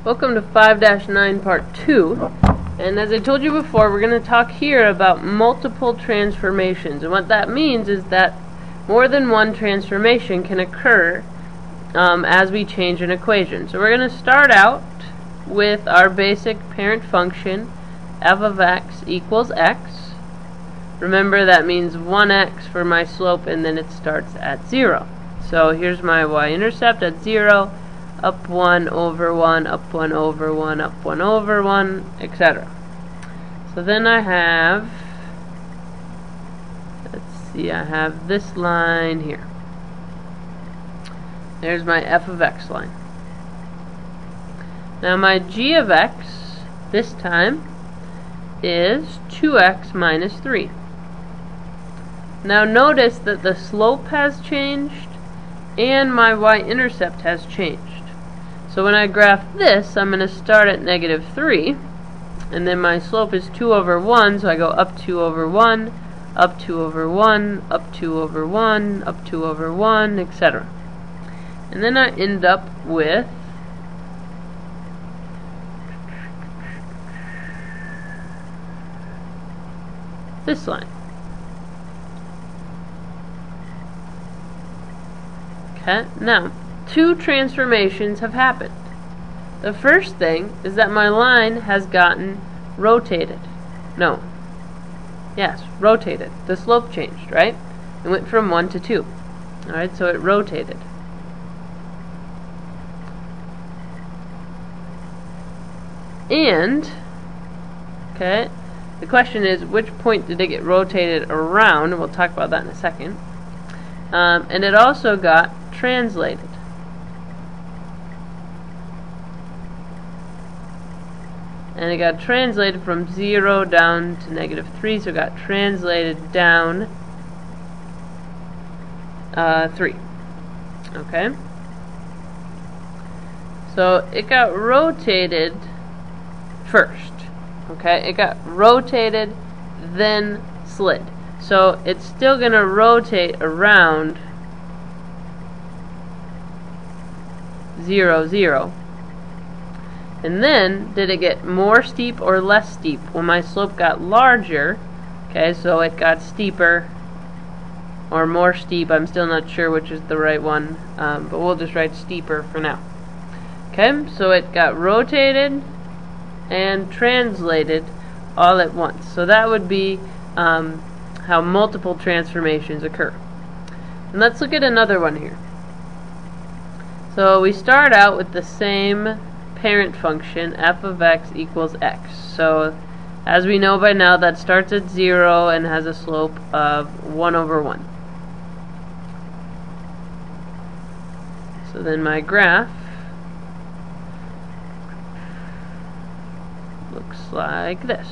Welcome to 5-9 part 2, and as I told you before, we're going to talk here about multiple transformations, and what that means is that more than one transformation can occur as we change an equation. So we're going to start out with our basic parent function f of x equals x. Remember, that means 1x for my slope, and then it starts at 0. So here's my y-intercept at 0, up 1 over 1, up 1 over 1, up 1 over 1, etc. So then I have, I have this line here. There's my f of x line. Now my g of x, this time, is 2x minus 3. Now notice that the slope has changed and my y-intercept has changed. So when I graph this, I'm going to start at negative 3, and then my slope is 2 over 1, so I go up 2 over 1, up 2 over 1, up 2 over 1, up 2 over 1, etc. And then I end up with this line. Okay, now two transformations have happened. The first thing is that my line has gotten rotated. Rotated. The slope changed, right? It went from 1 to 2. Alright, so it rotated. And, okay, the question is, which point did it get rotated around? We'll talk about that in a second. And it also got translated. And it got translated from 0 down to negative 3, so it got translated down 3. Okay? So it got rotated first. Okay? It got rotated, then slid. So it's still going to rotate around 0, 0. And then, did it get more steep or less steep? Well, my slope got larger, okay, so it got steeper or more steep. I'm still not sure which is the right one, but we'll just write steeper for now. Okay, so it got rotated and translated all at once. So that would be how multiple transformations occur. And let's look at another one here. So we start out with the same parent function, f of x equals x. So as we know by now, that starts at 0 and has a slope of 1 over 1. So then my graph looks like this.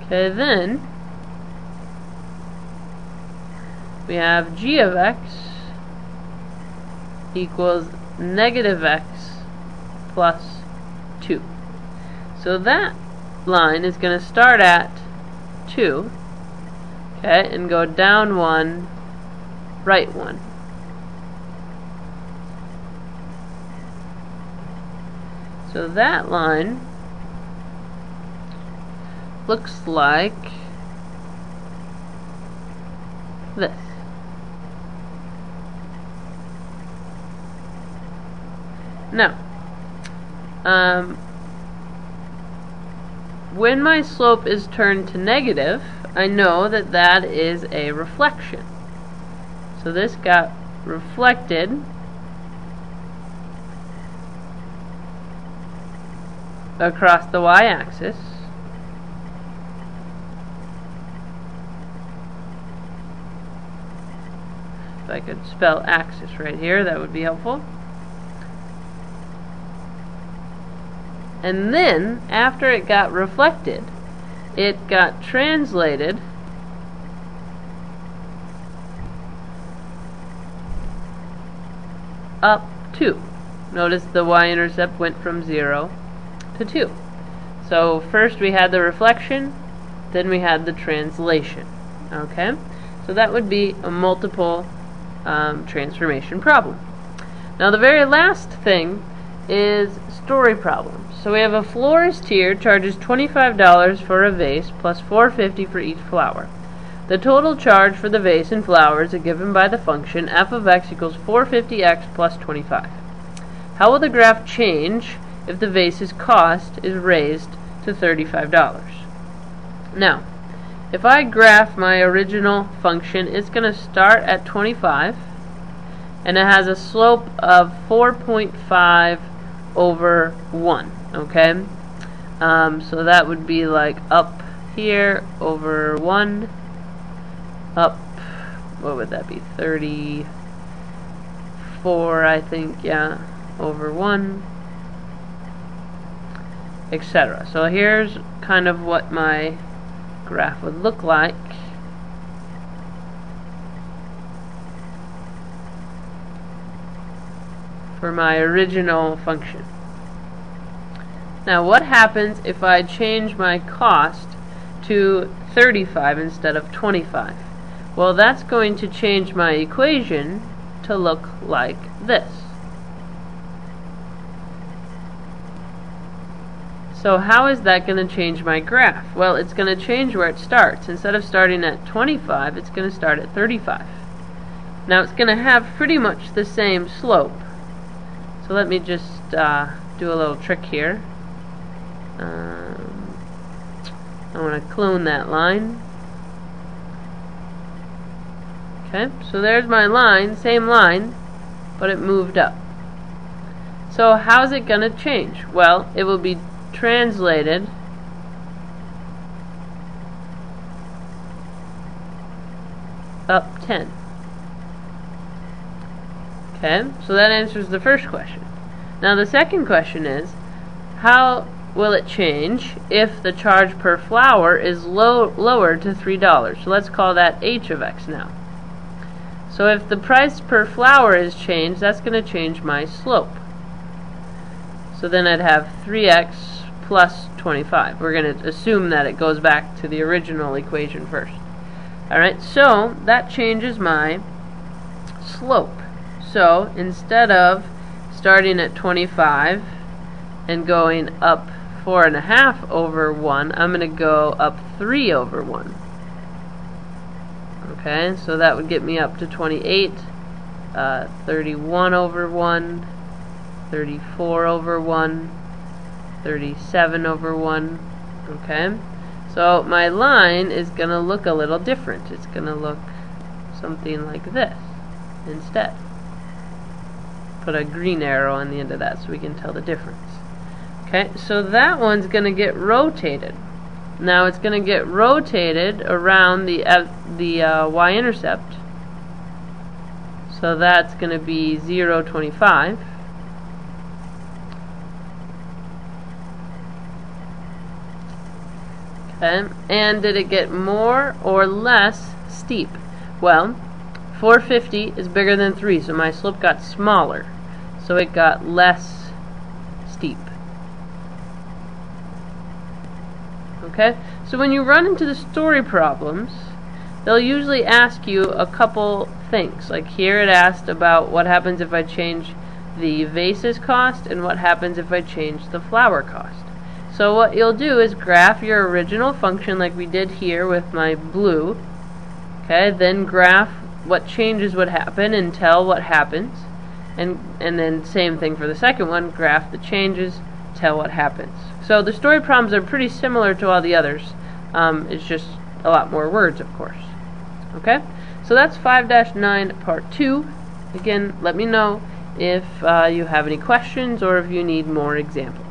Okay, then we have g of x equals negative x plus 2. So that line is going to start at 2, okay, and go down 1, right 1. So that line looks like this. Now, when my slope is turned to negative, I know that that is a reflection. So this got reflected across the y-axis. If I could spell axis right here, that would be helpful. And then, after it got reflected, it got translated up 2. Notice the y-intercept went from 0 to 2. So first we had the reflection, then we had the translation. Okay? So that would be a multiple transformation problem. Now the very last thing is story problems. So we have a florist here charges $25 for a vase plus $4.50 for each flower. The total charge for the vase and flowers is given by the function f of x equals 450x plus 25. How will the graph change if the vase's cost is raised to $35? Now, if I graph my original function, it's going to start at 25, and it has a slope of 4.5 over 1, okay? So that would be like up here over 1, up, what would that be, 34, I think, yeah, over 1, etc. So here's kind of what my graph would look like. For my original function. Now what happens if I change my cost to 35 instead of 25? Well, that's going to change my equation to look like this. So how is that going to change my graph? Well, it's going to change where it starts. Instead of starting at 25, it's going to start at 35. Now it's going to have pretty much the same slope. So let me just do a little trick here. I want to clone that line. Okay, so there's my line, same line, but it moved up. So how's it going to change? Well, it will be translated up 10. Okay, so that answers the first question. Now the second question is, how will it change if the charge per flower is lowered to $3? So let's call that h of x now. So if the price per flower is changed, that's going to change my slope. So then I'd have 3x plus 25. We're going to assume that it goes back to the original equation first. Alright, so that changes my slope. So instead of starting at 25 and going up 4.5 over 1, I'm going to go up 3 over 1. Okay, so that would get me up to 28, 31 over 1, 34 over 1, 37 over 1. Okay, so my line is going to look a little different. It's going to look something like this instead. Put a green arrow on the end of that so we can tell the difference. Okay, so that one's going to get rotated. Now it's going to get rotated around the y-intercept. So that's going to be 0.25. Okay, and did it get more or less steep? Well, 450 is bigger than 3, so my slope got smaller. So it got less steep. Okay? So when you run into the story problems, they'll usually ask you a couple things. Like here it asked about what happens if I change the vase's cost and what happens if I change the flower cost. So what you'll do is graph your original function like we did here with my blue. Okay? Then graph what changes would happen and tell what happens, and then same thing for the second one, graph the changes, tell what happens. So the story problems are pretty similar to all the others. It's just a lot more words, of course. Okay, so that's 5-9 part 2. Again, let me know if you have any questions or if you need more examples.